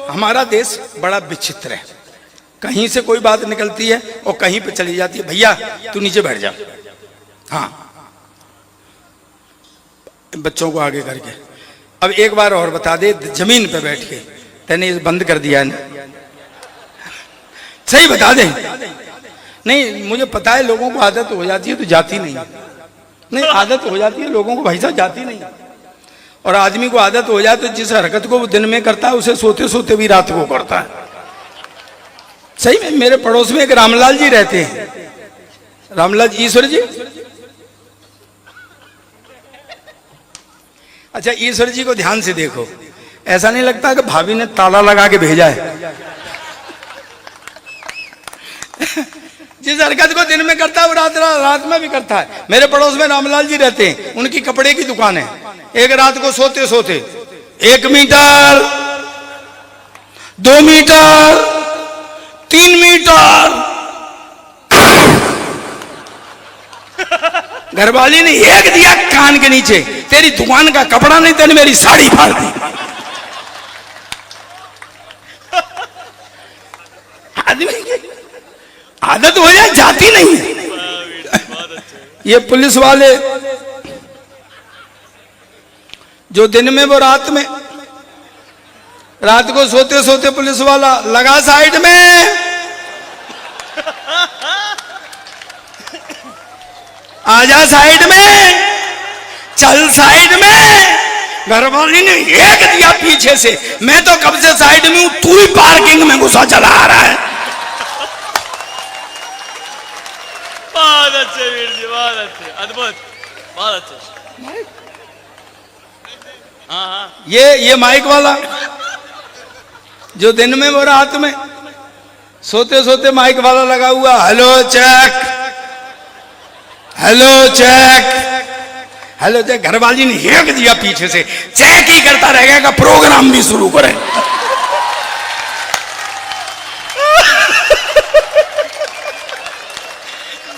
हमारा देश बड़ा विचित्र है, कहीं से कोई बात निकलती है और कहीं पे चली जाती है। भैया तू नीचे बैठ जा, हाँ, बच्चों को आगे करके। अब एक बार और बता दे, जमीन पे बैठ के तेने ये बंद कर दिया है ना, सही बता दे। नहीं मुझे पता है लोगों को आदत हो जाती है तो जाती नहीं, नहीं आदत हो जाती है लोगों को भाई साहब, जाती नहीं। और आदमी को आदत हो जाए तो जिस हरकत को वो दिन में करता है उसे सोते सोते भी रात को करता है। सही में मेरे पड़ोस में एक रामलाल जी रहते हैं, रामलाल ईश्वर जी, अच्छा ईश्वर जी को ध्यान से देखो, ऐसा नहीं लगता कि भाभी ने ताला लगा के भेजा है। जिस हरकत को दिन में करता है वो रात में भी करता है। मेरे पड़ोस में रामलाल जी रहते हैं, उनकी कपड़े की दुकान है। एक रात को सोते सोते 1 मीटर 2 मीटर 3 मीटर घरवाली ने एक दिया कान के नीचे, तेरी दुकान का कपड़ा नहीं तेने मेरी साड़ी फाड़ दी। आदमी की आदत हो जाए जाती नहीं है। ये पुलिस वाले जो दिन में वो रात में, रात को सोते सोते पुलिस वाला लगा साइड में, आजा साइड में, चल साइड में। घरवाली ने एक दिया पीछे से, मैं तो कब से साइड में हूं, तू ही पार्किंग में घुसा चला आ रहा है। बहुत अच्छे वीर जी, बहुत अच्छे, अद्भुत, बहुत अच्छे। हाँ हाँ, ये माइक वाला जो दिन में वो रात में सोते सोते माइक वाला लगा हुआ, hello check, hello check, hello check. घरवाली ने एक दिया पीछे से, चेक ही करता रहेगा, प्रोग्राम भी शुरू करे।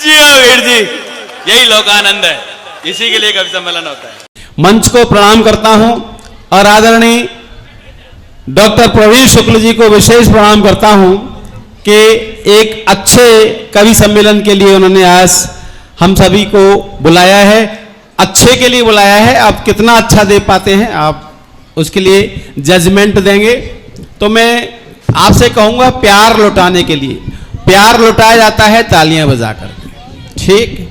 जी हाँ वीर जी, यही लोकानंद है, इसी के लिए कवि सम्मेलन होता है। मंच को प्रणाम करता हूं और आदरणीय डॉक्टर प्रवीण शुक्ल जी को विशेष प्रणाम करता हूं कि एक अच्छे कवि सम्मेलन के लिए उन्होंने आज हम सभी को बुलाया है, अच्छे के लिए बुलाया है। आप कितना अच्छा दे पाते हैं आप उसके लिए जजमेंट देंगे। तो मैं आपसे कहूंगा प्यार लौटाने के लिए, प्यार लौटाया जाता है तालियां बजाकर, ठीक,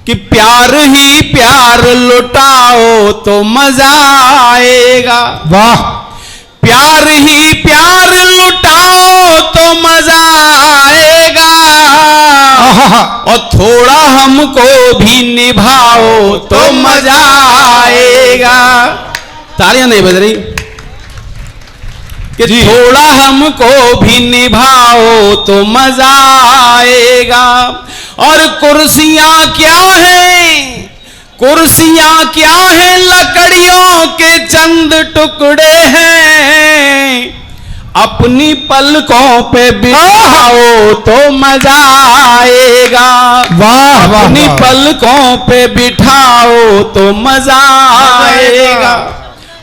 कि प्यार ही प्यार लुटाओ तो मजा आएगा। वाह, प्यार ही प्यार लुटाओ तो मजा आएगा, और थोड़ा हमको भी निभाओ तो मजा आएगा। तालियां नहीं बज रही कि थोड़ा हमको भी निभाओ तो मजा आएगा। और कुर्सियां क्या हैं, कुर्सियां क्या हैं, लकड़ियों के चंद टुकड़े हैं, अपनी पलकों पे बिठाओ तो मजा आएगा। वाह, वाह, अपनी वाह। पलकों पे बिठाओ तो मजा आएगा।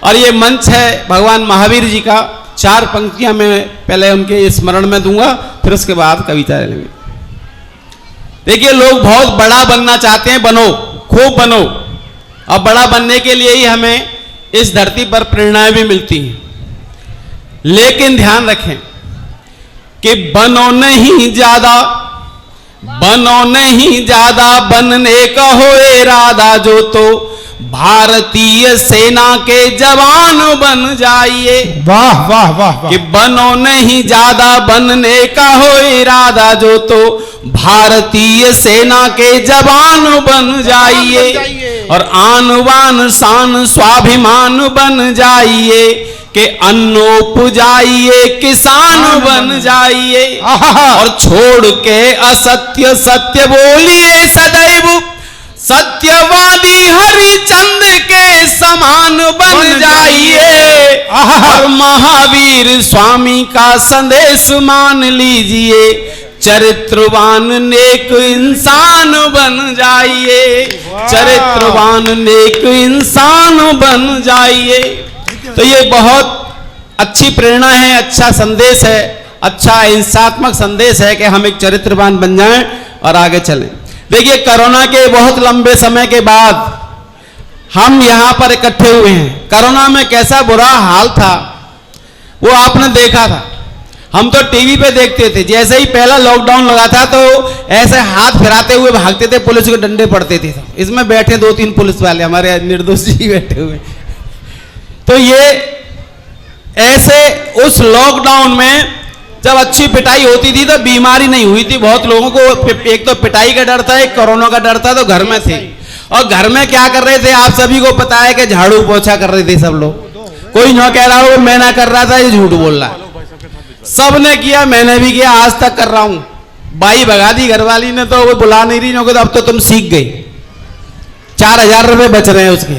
और ये मंच है भगवान महावीर जी का। 4 पंक्तियां मैं पहले उनके स्मरण में दूंगा, फिर उसके बाद कविता लेंगे। देखिए, लोग बहुत बड़ा बनना चाहते हैं, बनो, खूब बनो, और बड़ा बनने के लिए ही हमें इस धरती पर प्रेरणाएं भी मिलती हैं। लेकिन ध्यान रखें कि बनो नहीं ज्यादा, बनो नहीं ज्यादा, बनने का हो इरादा जो तो भारतीय सेना के जवान बन जाइए। वाह वाह वाह वाह। कि बनो नहीं ज्यादा, बनने का हो इरादा जो तो भारतीय सेना के जवान बन जाइए। और आन बान शान स्वाभिमान बन जाइए, कि अन्नो पुजाइए किसान बन जाइए। और छोड़ के असत्य सत्य बोलिए सदैव, सत्यवादी हरिचंद के समान बन जाइए। और महावीर स्वामी का संदेश मान लीजिए, चरित्रवान नेक इंसान बन जाइए, चरित्रवान नेक इंसान बन जाइए। तो ये बहुत अच्छी प्रेरणा है, अच्छा संदेश है, अच्छा हिंसात्मक संदेश है कि हम एक चरित्रवान बन जाएं और आगे चलें। देखिए, कोरोना के बहुत लंबे समय के बाद हम यहां पर इकट्ठे हुए हैं। कोरोना में कैसा बुरा हाल था वो आपने देखा था। हम तो टीवी पे देखते थे, जैसे ही पहला लॉकडाउन लगा था तो ऐसे हाथ फिराते हुए भागते थे, पुलिस के डंडे पड़ते थे। इसमें बैठे 2-3 पुलिस वाले हमारे निर्दोष जी बैठे हुए। तो ये ऐसे उस लॉकडाउन में जब अच्छी पिटाई होती थी तो बीमारी नहीं हुई थी बहुत लोगों को। एक तो पिटाई का डर था, एक कोरोना का डर था, तो घर में थे। और घर में क्या कर रहे थे आप सभी को पता है कि झाड़ू पोछा कर रहे थे सब लोग। कोई न कह रहा हो मैं ना कर रहा था, ये झूठ बोल रहा है। सब ने किया, मैंने भी किया, आज तक कर रहा हूं। बाई भगा दी घरवाली ने, तो वो बुला नहीं रही, तो अब तो तुम सीख गई। 4000 रुपए बच रहे हैं उसके।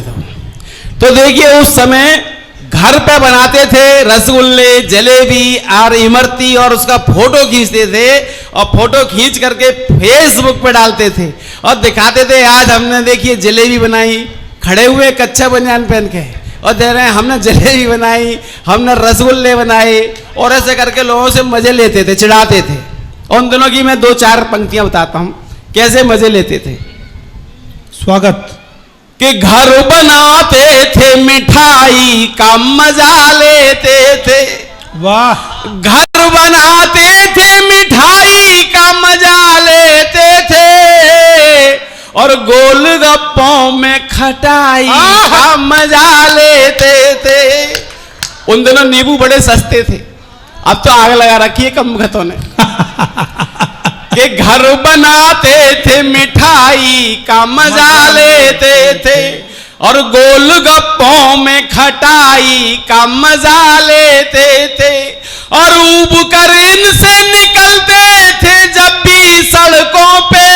तो देखिए, उस समय घर पे बनाते थे रसगुल्ले, जलेबी और इमरती, और उसका फोटो खींचते थे और फोटो खींच करके फेसबुक पे डालते थे और दिखाते थे आज हमने देखिए जलेबी बनाई, खड़े हुए कच्चा बनियान पहन के, और दे रहे हैं हमने जलेबी बनाई, हमने रसगुल्ले बनाए, और ऐसे करके लोगों से मजे लेते थे, चिढ़ाते थे। उन दिनों की मैं 2-4 पंक्तियां बताता हूं कैसे मजे लेते थे। स्वागत। कि घर बनाते थे मिठाई का मजा लेते थे। वाह। घर बनाते थे मिठाई का मजा लेते थे, और गोलगप्पों में खटाई का मजा लेते थे। उन दिनों नींबू बड़े सस्ते थे, अब तो आग लगा रखी है कम भगतों ने। कि घर बनाते थे मिठाई का मजा लेते थे, और गोलगप्पों में खटाई का मजा लेते थे, और ऊब कर इनसे निकलते थे जब भी सड़कों पे,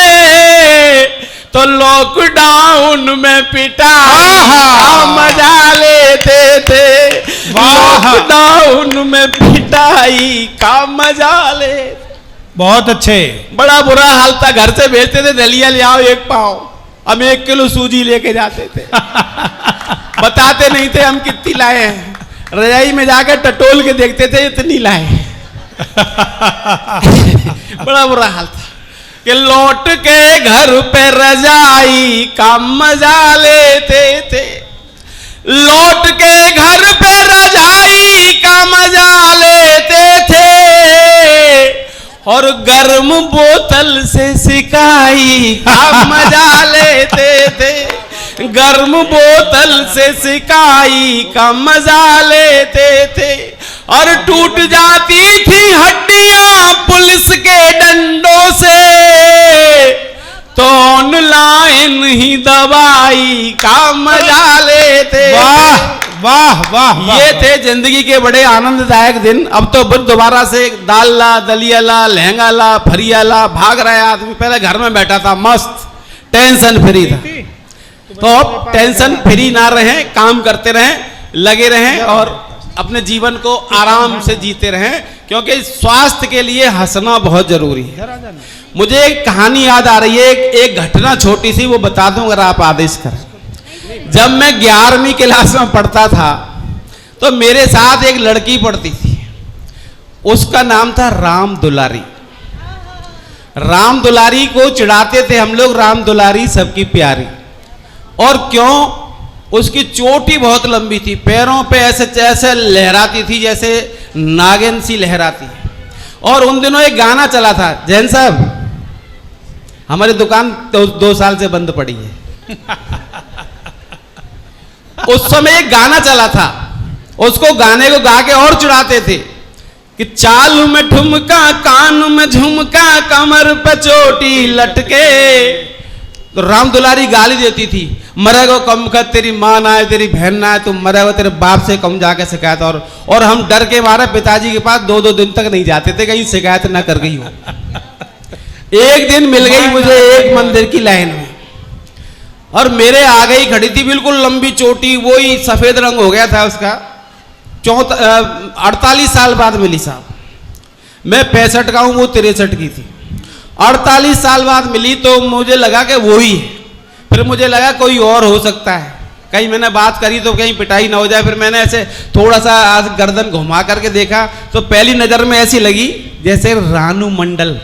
तो लॉकडाउन में पिटाई का मजा लेते थे। लॉकडाउन में पिटाई का मजा लेते। बहुत अच्छे। बड़ा बुरा हाल था, घर से भेजते थे दलिया ले आओ 1 पाव, हम 1 किलो सूजी लेके जाते थे। बताते नहीं थे हम कितनी लाए हैं, रजाई में जाकर टटोल के देखते थे इतनी लाए। बड़ा बुरा हाल था कि लौट के घर पे रजाई का मजा लेते थे। लौट के घर पे रजाई का मजा लेते थे, और गर्म बोतल से सिकाई का मजा लेते थे। गर्म बोतल से सिकाई का मजा लेते थे, और टूट जाती थी हड्डियां पुलिस के डंडों से, तो ऑनलाइन ही दवाई का मजा लेते। वाह वाह वाह। ये थे जिंदगी के बड़े आनंददायक दिन। अब तो बुध दोबारा से दाल ला, दलिया ला, लहंगा ला, फरिया ला, भाग रहा है आदमी। पहले घर में बैठा था मस्त, टेंशन फ्री था। तो अब टेंशन फ्री ना रहें, काम करते रहें, लगे रहें, और अपने जीवन को आराम से जीते रहें, क्योंकि स्वास्थ्य के लिए हंसना बहुत जरूरी है। मुझे एक कहानी याद आ रही है, एक घटना छोटी सी, वो बता दूं अगर आप आदेश करें। जब मैं 11वीं क्लास में पढ़ता था तो मेरे साथ एक लड़की पढ़ती थी, उसका नाम था राम दुलारी। राम दुलारी को चिढ़ाते थे हम लोग, राम दुलारी सबकी प्यारी। और क्यों? उसकी चोटी बहुत लंबी थी, पैरों पे ऐसे लहराती थी जैसे नागिन सी लहराती है। और उन दिनों एक गाना चला था, जैन साहब हमारी दुकान 2 साल से बंद पड़ी है। उस समय एक गाना चला था, उसको गाने को गा के और चिढ़ाते थे कि चाल में ठुमका, कान में झुमका, कमर पे चोटी लटके। तो राम दुलारी गाली देती थी, मरेगो कम कर, तेरी माँ ना है, तेरी बहन ना है, तुम मरेगो, तेरे बाप से कम जाके शिकायत। और हम डर के मारे पिताजी के पास 2-2 दिन तक नहीं जाते थे, कहीं शिकायत ना कर गई हो। एक दिन मिल गई मुझे एक मंदिर की लाइन में, और मेरे आगे ही खड़ी थी, बिल्कुल लंबी चोटी, वही सफेद रंग हो गया था उसका। 48 साल बाद मिली साहब। मैं 65 का हूं, वो 63 की थी। 48 साल बाद मिली तो मुझे लगा कि वो ही है। फिर मुझे लगा कोई और हो सकता है, कहीं मैंने बात करी तो कहीं पिटाई ना हो जाए। फिर मैंने ऐसे थोड़ा सा आज गर्दन घुमा करके देखा तो पहली नजर में ऐसी लगी जैसे रानू मंडल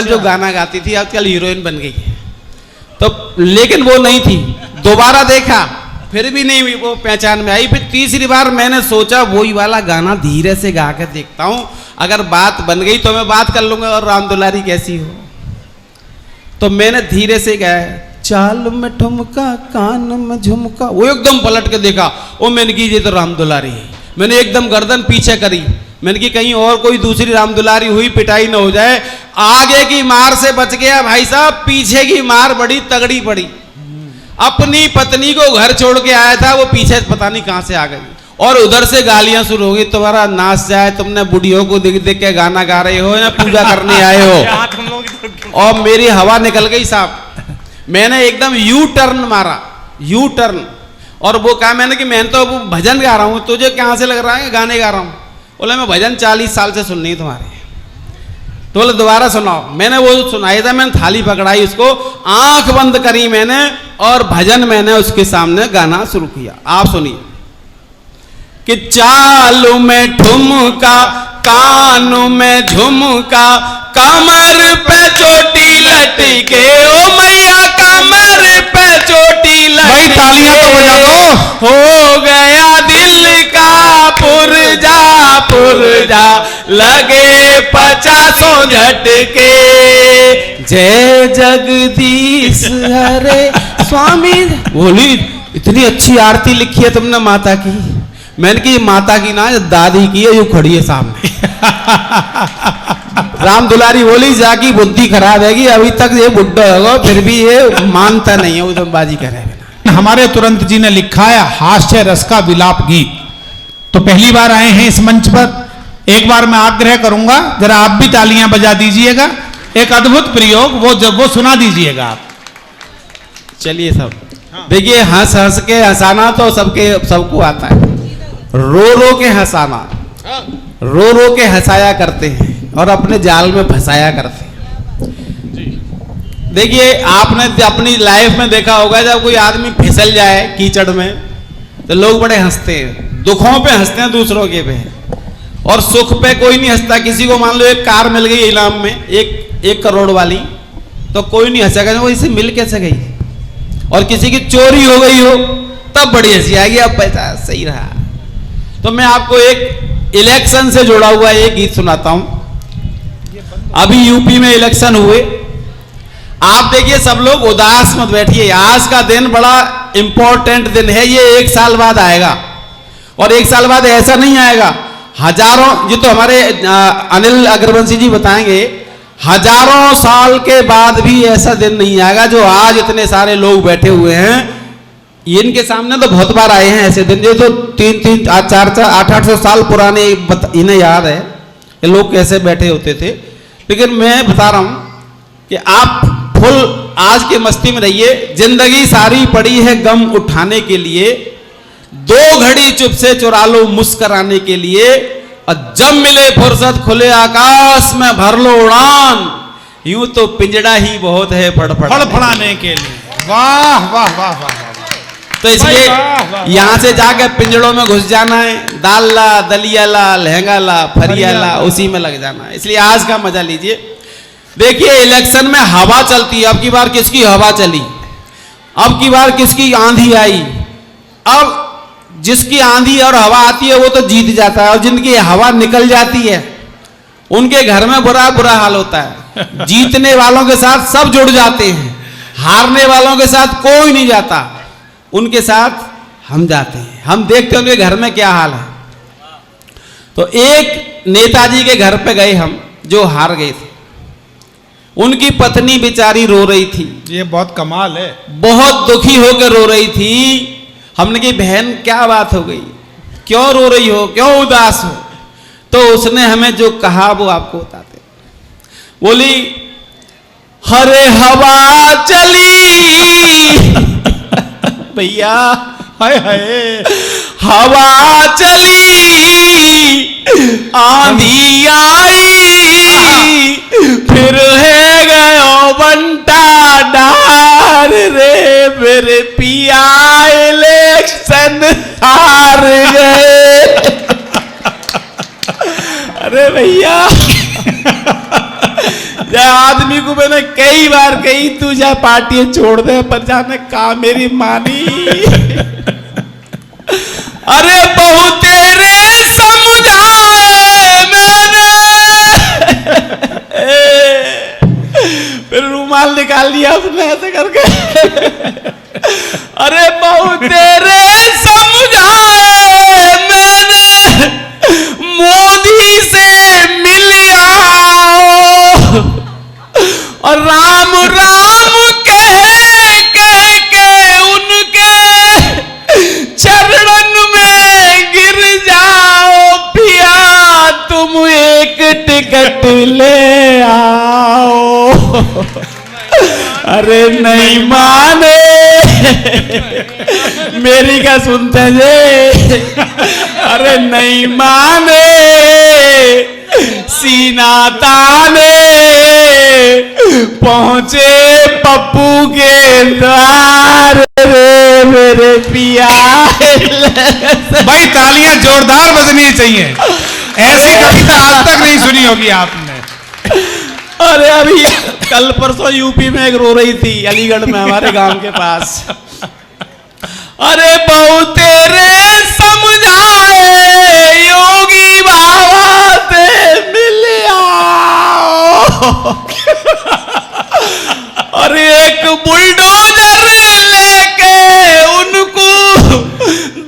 जो गाना गाती थी आजकल हीरोइन बन गई है। तो लेकिन वो नहीं थी। दोबारा देखा फिर भी नहीं वो पहचान में आई। फिर तीसरी बार मैंने सोचा वही वाला गाना धीरे से गा के देखता हूं, अगर बात बन गई तो मैं बात कर लूंगा और राम दुलारी कैसी हो। तो मैंने धीरे से गाया, चाल में ठुमका कान में झुमका। वो एकदम पलट के देखा, वो मैंने की ये तो राम दुलारी है। मैंने एकदम गर्दन पीछे करी, मैंने की कहीं और कोई दूसरी राम दुलारी हुई पिटाई ना हो जाए। आगे की मार से बच गया भाई साहब, पीछे की मार बड़ी तगड़ी पड़ी। अपनी पत्नी को घर छोड़ के आया था, वो पीछे पता नहीं कहां से आ गई और उधर से गालियां शुरू हो गई, तुम्हारा नाच जाए, तुमने बुढ़ियों को देख देख के गाना गा रहे हो या पूजा करने आए हो। और मेरी हवा निकल गई साहब। मैंने एकदम यू टर्न मारा, यू टर्न। और वो कहा मैंने कि मैं तो भजन गा रहा हूँ, तुझे कहाँ से लग रहा है गाने गा रहा हूँ? बोले मैं भजन 40 साल से सुन रही तुम्हारे। तो बोले दोबारा सुनाओ। मैंने वो सुनाया था, मैंने थाली पकड़ाई, उसको आंख बंद करी मैंने और भजन मैंने उसके सामने गाना शुरू किया। आप सुनिए कि चालू में ठुमका कानू में झुमका, कमर पे चोटी लटके, ओ मैया कमर पे चोटी लटके। भाई तालियां तो बजा दो। हो गया दिल का पुरजा लगे 50 झटके। जय जगदीश हरे स्वामी। बोली इतनी अच्छी आरती लिखी है तुमने माता की। मैंने की माता की ना दादी की है, यूं खड़ी है सामने। राम दुलारी बोली जाकी बुद्धि खराब हैगी, अभी तक ये बुड्ढा होगा फिर भी ये मानता नहीं है, उधमबाजी करे। हमारे तुरंत जी ने लिखा है हास्य रस का विलाप गीत। तो पहली बार आए हैं इस मंच पर, एक बार मैं आग्रह करूंगा जरा आप भी तालियां बजा दीजिएगा। एक अद्भुत प्रयोग वो सुना दीजिएगा आप। चलिए सब देखिए, हंस हंस के हंसाना तो सबको आता है। रो रो के हंसाना, रो रो के हंसाया करते हैं और अपने जाल में फंसाया करते हैं। देखिए आपने अपनी लाइफ में देखा होगा जब कोई आदमी फिसल जाए कीचड़ में तो लोग बड़े हंसते हैं। दुखों पे हंसते हैं दूसरों के पे, और सुख पे कोई नहीं हंसता। किसी को मान लो एक कार मिल गई इनाम में 1 करोड़ वाली, तो कोई नहीं हंसेगा वो इसे मिल कैसे गई। और किसी की चोरी हो गई हो तब बड़ी हंसी आएगी, अब पैसा सही रहा। तो मैं आपको एक इलेक्शन से जुड़ा हुआ एक गीत सुनाता हूं। अभी यूपी में इलेक्शन हुए। आप देखिए सब लोग उदास मत बैठिए, आज का दिन बड़ा इंपॉर्टेंट दिन है। ये 1 साल बाद आएगा और 1 साल बाद ऐसा नहीं आएगा। हजारों, ये तो हमारे अनिल अग्रवंशी जी बताएंगे, हजारों साल के बाद भी ऐसा दिन नहीं आएगा जो आज इतने सारे लोग बैठे हुए हैं। इनके सामने तो बहुत बार आए हैं ऐसे दिन, जो तो 3-3, 4-4, 800 साल पुराने इन्हें याद है कि लोग कैसे बैठे होते थे। लेकिन मैं बता रहा हूं कि आप फुल आज के मस्ती में रहिए। जिंदगी सारी पड़ी है गम उठाने के लिए, 2 घड़ी चुप से चुरा लो मुस्कुराने के लिए, और जब मिले फुर्सत खुले आकाश में भर लो उड़ान। यूं तो पिंजड़ा ही बहुत है फड़फड़ाने के लिए। वाह वाह वाह वाह। तो इसलिए यहां से जाकर पिंजड़ों में घुस जाना है, दाल ला, दलिया ला, लहंगा ला, फरिया ला, उसी में लग जाना है। इसलिए आज का मजा लीजिए। देखिए इलेक्शन में हवा चलती है। अब की बार किसकी हवा चली, अब की बार किसकी आंधी आई। अब जिसकी आंधी और हवा आती है वो तो जीत जाता है, और जिनकी हवा निकल जाती है उनके घर में बुरा बुरा हाल होता है। जीतने वालों के साथ सब जुड़ जाते हैं, हारने वालों के साथ कोई नहीं जाता, उनके साथ हम जाते हैं। हम देखते हैं उनके घर में क्या हाल है। तो एक नेताजी के घर पे गए हम, जो हार गए थे। उनकी पत्नी बेचारी रो रही थी। ये बहुत कमाल है। बहुत दुखी होकर रो रही थी। हमने कही बहन क्या बात हो गई, क्यों रो रही हो, क्यों उदास हो। तो उसने हमें जो कहा वो आपको बताते। बोली हरे हवा चली भैया, हाय हाय, हवा चली आंधी आई, फिर है गयो बंटा डार रे मेरे पी पिया इलेक्शन हार गए। अरे भैया यह आदमी को मैंने कई बार कही तू जा पार्टी छोड़ दे, पर जाने का मेरी मानी। अरे बहू तेरे समझाए मैंने, फिर रुमाल निकाल लिया उसने ऐसे करके। अरे बहू तेरे समझाए मैंने, मोदी से मिल आओ, और राम राम कह के उनके चरणन में गिर जाओ। पिया तुम एक टिकट ले आओ। अरे नहीं माने मेरी क्या सुनते जे। अरे नहीं माने सीना ताने पहुंचे पप्पू के द्वार रे मेरे पिया। भाई तालियां जोरदार बजनी चाहिए, ऐसी कविता आज तक नहीं सुनी होगी आपने। अरे अभी कल परसों यूपी में एक रो रही थी अलीगढ़ में हमारे गांव के पास। अरे बहू तेरे समझाए योगी बाबा से मिल आओ, और एक बुलडोजर लेके उनको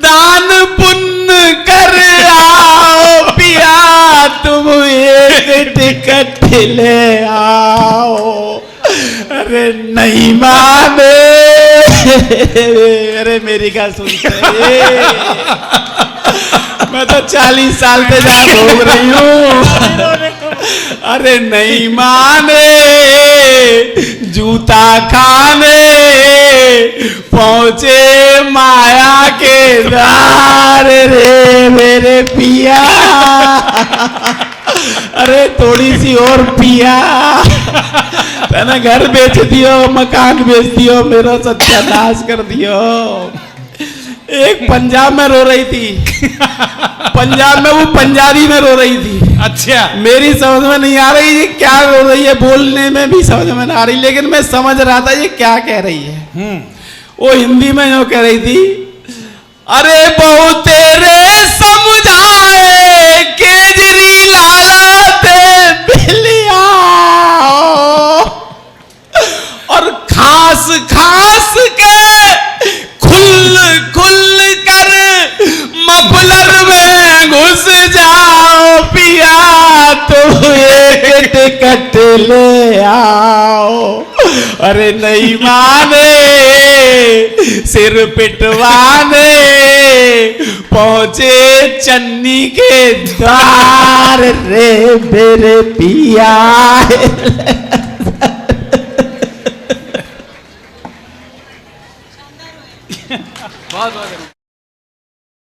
दान पुण्य कर आओ। पिया तुम एक टिकट ले आओ। अरे नहीं माने। अरे मेरी क्या सुनते, मैं तो 40 साल से जहाँ भोग रही हूँ। अरे नहीं माने जूता खाने पहुंचे माया के द्वार रे मेरे पिया। अरे थोड़ी सी और पिया, मैंने घर बेच दियो, मकान बेच दियो, मेरा सत्यानाश कर दियो। एक पंजाब में रो रही थी, पंजाब में वो पंजाबी में रो रही थी। अच्छा, मेरी समझ में नहीं आ रही ये क्या रो रही है, बोलने में भी समझ में नहीं आ रही, लेकिन मैं समझ रहा था ये क्या कह रही है। वो हिंदी में जो कह रही थी, अरे बहू तेरे समझाए केजरीलाल ते बिलिया, और खास खास के खुल खुल कर मफलर में घुस जाओ। पिया तो एक टिकट ले आओ। अरे नहीं माने सिर पिटवाने पहुंचे चन्नी के द्वार रे मेरे पिया।